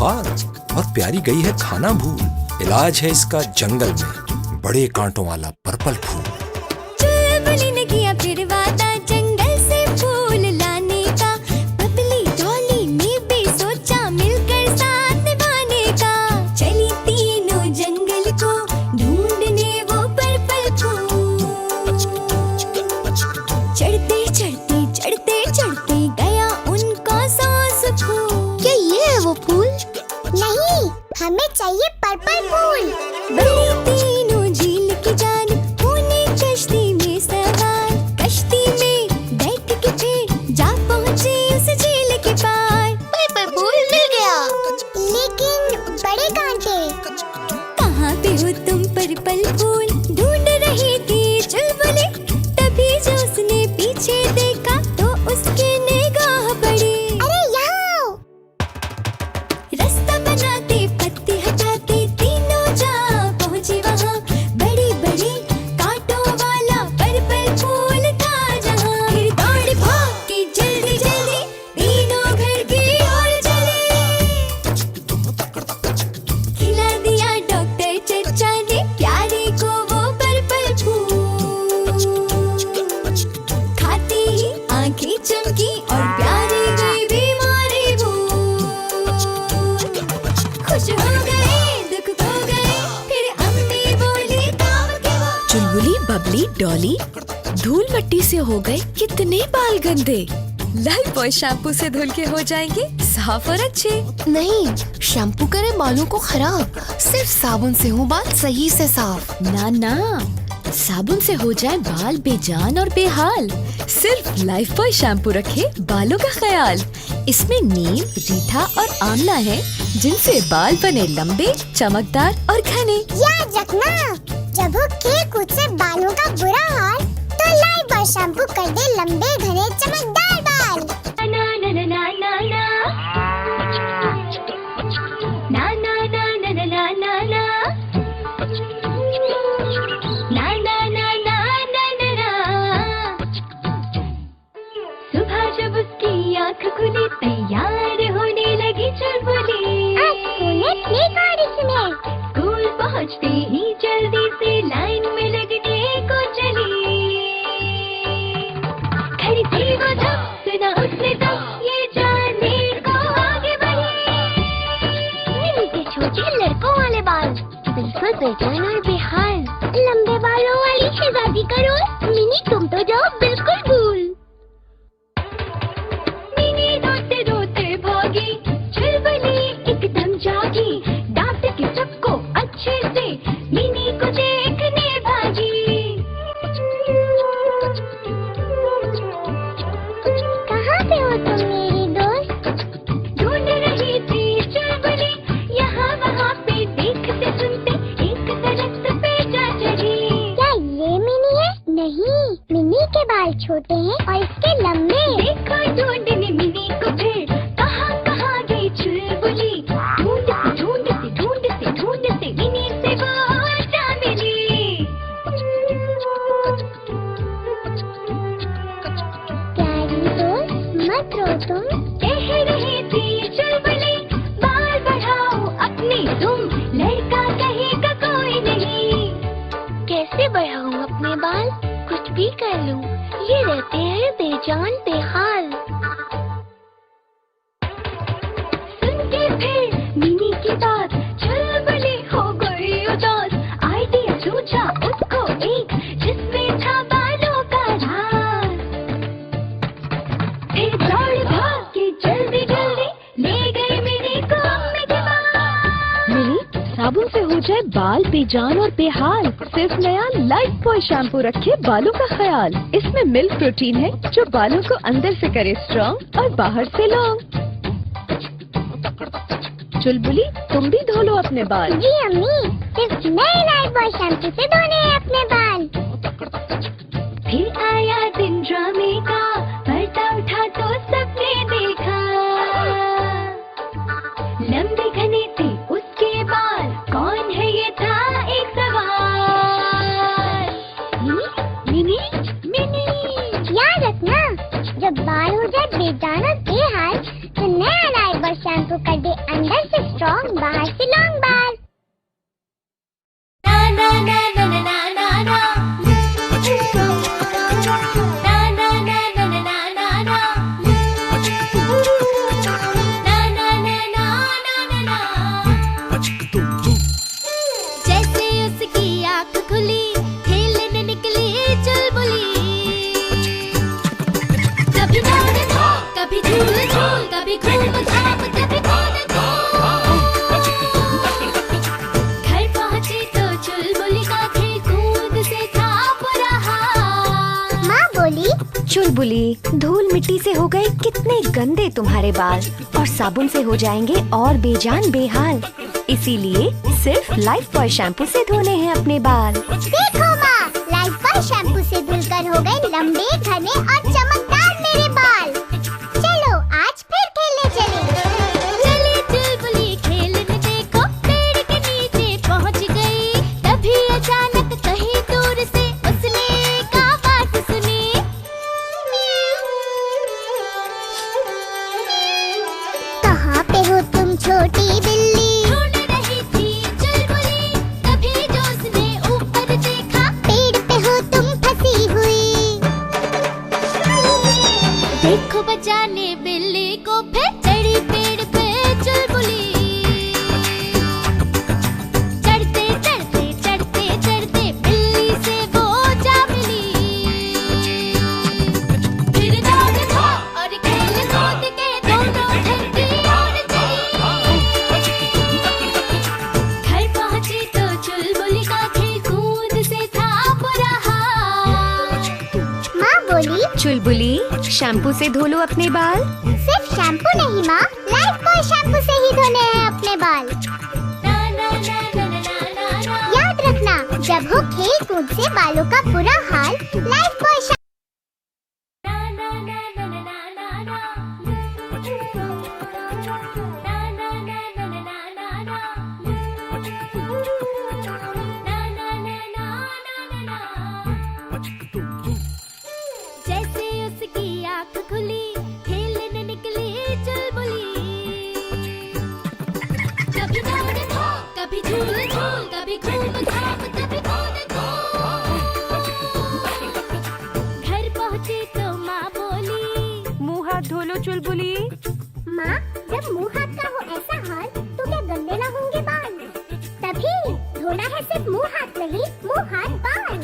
बेहाल और प्यारी गई है खाना भूल। इलाज है इसका जंगल में बड़े कांटों वाला पर्पल फूल। चुलबुली ने किया फिर वादा जंगल से फूल लाने का। बबली डॉली ने भी सोचा मिलकर साथ निभाने का। चली तीनों जंगल को ढूंढने वो पर्पल फूल। चढ़ते चढ़ते चढ़ते चढ़ते गया उनका सांस फूल। क्या ये है वो फूल? नहीं, हमें चाहिए पर्पल फूल। बड़ी तीनों झील की जान होने कश्ती में सवार। कश्ती में बैठ के फिर जा पहुँचे उस झील के पार। पर्पल फूल मिल गया, लेकिन बड़े कांटे। कहाँ पे हो तुम पर्पल फूल? ढूंढ रही थी चुलबुली। तभी जो उसने पीछे देखा तो उसकी निगाह पड़ी। अरे यहाँ! रास्ता बनाते पत्ते हटाते तीनों जा पहुँचे वहाँ। बड़ी बड़ी कांटों वाला पर्पल फूल था जहाँ। फिर दौड़ भाग के जल्दी जल्दी तीनों घर की ओर चले। खिला दिया डॉक्टर चचा ने प्यारे को वो पर्पल फूल। खाते ही आंखें चमकी और प्यारे गई बीमारी भूल। खुश हो गए दुख खो गए फिर अम्मी बोली काम के वो। चुलबुली, बबली, डॉली धूल मट्टी से हो गए कितने बाल गंदे। लाइफबॉय शैम्पू से धुल के हो जाएंगे साफ और अच्छे। नहीं, शैम्पू करे बालों को खराब। सिर्फ साबुन से हो बाल सही से साफ। ना ना, साबुन से हो जाए बाल बेजान और बेहाल। सिर्फ लाइफबॉय शैम्पू रखे बालों का ख्याल। इसमें नीम, रीठा और आंवला है जिनसे बाल बने लंबे, चमकदार और घने। याद रखना, जब हो खेल कूद से बालों का बुरा हाल तो लाइफबॉय शैम्पू कर दे लंबे घने चमकदार बाल। ना ना ना ना ना ना ना ना ना ना ना ना ना ना ना ना ना। सुबह जब उसकी आँख खुली तैयार होने लगी चुलबुली। आज स्कूल प्ले बारिश में। स्कूल पहुँचते ही जल्दी से लाइन में लगने को चली। खड़ी थी वो जब सुना उसने तब ये जानने को आगे बढ़ी। मिनी के छोटे लड़कों वाले बाल बिल्कुल बेजान और बेहाल। लंबे बालों वाली शहजादी का रोल मिनी तुम तो जाओ बिल्कुल भूल। मिनी रोते रोते भागी चुलबुली एकदम जागी। डांट के सबको अच्छे से मिनी को देखने भागी। कहाँ पे हो तुम मेरी दोस्त? ढूंढ रही थी चुलबुली यहाँ वहाँ पे देखते सुनते एक दरख्त पे जा चढ़ी। क्या ये मिनी है? नहीं, मिनी के बाल छोटे हैं और इसके लंबे। देखा ढूंढने मिनी को फिर कहाँ कहाँ गई चुलबुली। ढूंढते ढूंढते ढूंढते ढूंढते मिनी से वो जा मिली। प्यारी दोस्त मत रो तुम। कह रही थी चुलबुली बाल बढ़ाओ अपने तुम। लड़का कहेगा कोई नहीं। कैसे बढ़ाऊं अपने बाल? कुछ भी कर लूं, ये रहते हैं बेजान बेहाल। सुन के फिर मिनी की बात चुलबुली हो गई उदास। आइडिया सोचा उसको एक जिसमें था बालों का राज। फिर दौड़ भाग के जल्दी जल्दी ले गई मिनी को अम्मी के पास। मिनी, साबुन से हो जाए बाल बेजान और बेहाल। सिर्फ नया लाइफबॉय शैम्पू रखे बालों का ख्याल। इसमें मिल्क प्रोटीन है जो बालों को अंदर से करे स्ट्रॉन्ग और बाहर से लॉन्ग। चुलबुली, तुम भी धो लो अपने बाल। जी अम्मी, सिर्फ नए लाइफबॉय शैम्पू से धोने हैं अपने बाल। फिर आया दिन ड्रामे का पर्दा उठा तो सबने देखा। लंबे घने थे उसके बाल कौन है ये था एक सवाल। मिनी मिनी याद रखना, जब बाल हो जाए बेजान और बेहाल तो नया लाइफबॉय शैम्पू कर दे अंदर से स्ट्रॉन्ग, बाहर से लॉन्ग बाल। ना ना ना ना ना ना ना ना ना ना ना ना ना ना ना ना जैसे उसकी आँख खुली खेलने निकली चुलबुली, कभी दौड़ धूप, कभी झूल झूल, कभी घूम घाम, कभी कूद कूद। घर पहुंची तो चुलबुली का खेल कूद से था बुरा हाल। माँ बोली, चुलबुली, धूल मिट्टी से हो गए कितने गंदे तुम्हारे बाल, और साबुन से हो जाएंगे और बेजान बेहाल। इसीलिए सिर्फ लाइफ बॉय शैम्पू से धोने हैं अपने बाल। देखो माँ, लाइफ बॉय शैम्पू से धुलकर हो गए लंबे, घने और चमकदार मेरे बाल। चलो आज फिर खेलने चले। चली चुलबुली खेलने देखो, पेड़ के नीचे पहुंच गई। तभी अचानक कहीं दूर से उसने एक आवाज सुनी। कहाँ पे हो तुम छोटी बिल्ली? ढूंढ रही थी चुलबुली, तभी जो उसने ऊपर देखा। पेड़ पे हो तुम फंसी हुई। देखो बचाने बिल्ली को, फिर चढ़ी पेड़ पे चुलबुली। चढ़ते चढ़ते चढ़ते चढ़ते बिल्ली से वो जा मिली। फिर दौड़ धूप और खेल कूद के दोनों घर की ओर चली। घर पहुंची तो चुलबुली का खेल कूद से था बुरा हाल। माँ बोली, चुलबुली, शैम्पू से धो लो अपने बाल। सिर्फ शैम्पू नहीं माँ, लाइफ बॉय शैम्पू से ही धोने हैं अपने बाल। ना ना ना ना ना ना ना ना। याद रखना, जब हो खेल कूद से बालों का बुरा हाल, लाइफ बॉय ना ना ना ना ना ना ना ना। ना ना ना ना ना ना ना ना। ना ना ना ना ना ना। जैसे उसकी आँख खुली खेलने निकली चुलबुली। कभी दौड़ धूप, कभी झूल झूल, कभी घूम घाम, कभी कूद कूद। घर पहुंची तो माँ बोली। मुँह हाथ धो लो चुलबुली। माँ, जब मुँह हाथ का हो ऐसा हाल, तो क्या गंदे ना होंगे बाल? तभी धोना है सिर्फ मुँह हाथ नहीं, मुँह हाथ बाल।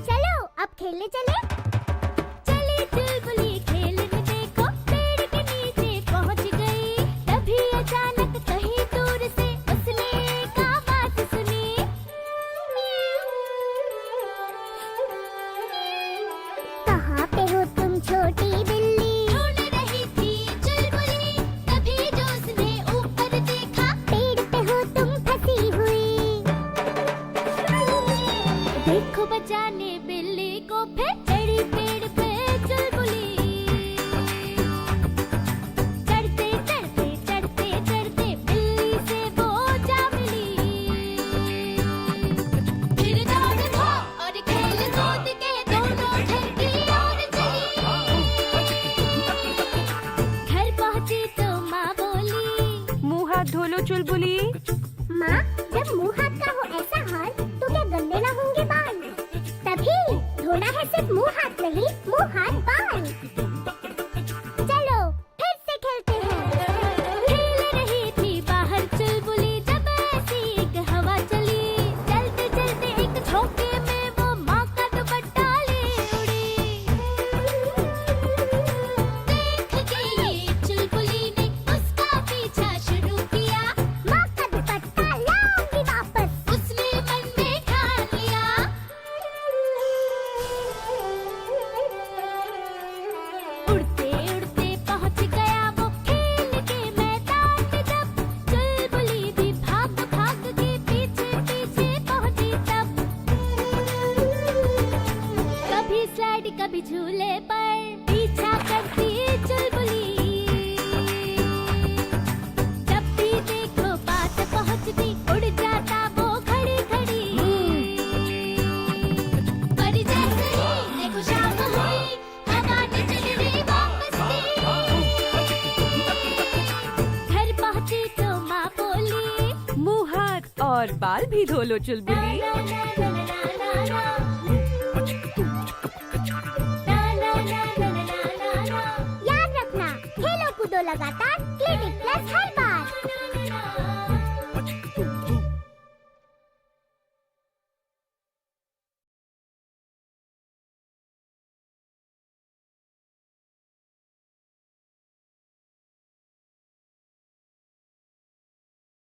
चलो अब खेलने चले। चली चुलबुली खेलने देखो, पेड़ के नीचे पहुंच गई। तभी अचानक कहीं दूर से उसने एक आवाज सुनी। कहाँ पे हो तुम छोटी बिल्ली? ढूंढ रही थी चुलबुली, तभी जो उसने ऊपर देखा। पेड़ पे हो तुम फंसी हुई। देखो बचाने बिल्ली को, फिर चढ़ी पेड़ पे चुलबुली। चढ़ते चढ़ते चढ़ते चढ़ते बिल्ली से वो जा मिली। फिर दौड़ धूप और खेल कूद के दोनों घर की ओर चली। घर पहुंची तो माँ बोली। मुँह हाथ धो लो चुलबुली। माँ, जब मुँह हाथ का हो ऐसा हाल, तो क्या गंदे ना होंगे बाल? तभी धोना है सिर्फ मुँह हाथ नहीं, मुँह हाथ बाल। चलो फिर से खेलते हैं। खेल रही थी बाहर चुलबुली, जब ऐसी एक हवा चली। चलते चलते एक झोंके में वो माँ का दुपट्टा ले उड़ी। देख के ये चुलबुली ने उसका पीछा शुरू किया। माँ का दुपट्टा लाऊंगी वापस। उसने मन में ठान लिया। उड़ते उड़ते पहुंच गया वो खेल के मैदान में। जब चुलबुली भी भाग भाग के पीछे पीछे पहुंची तब। कभी स्लाइड कभी झूले पर पीछा करती चुलबुली। जब भी देखो पास पहुंचती, उड़ जाता वो खड़ी खड़ी। पर जैसे ही देखो शाम हुई, हवा ने चली गई वापस की। घर पहुंची बाल भी धो लो चुलबुली। ना ना ना ना ना ना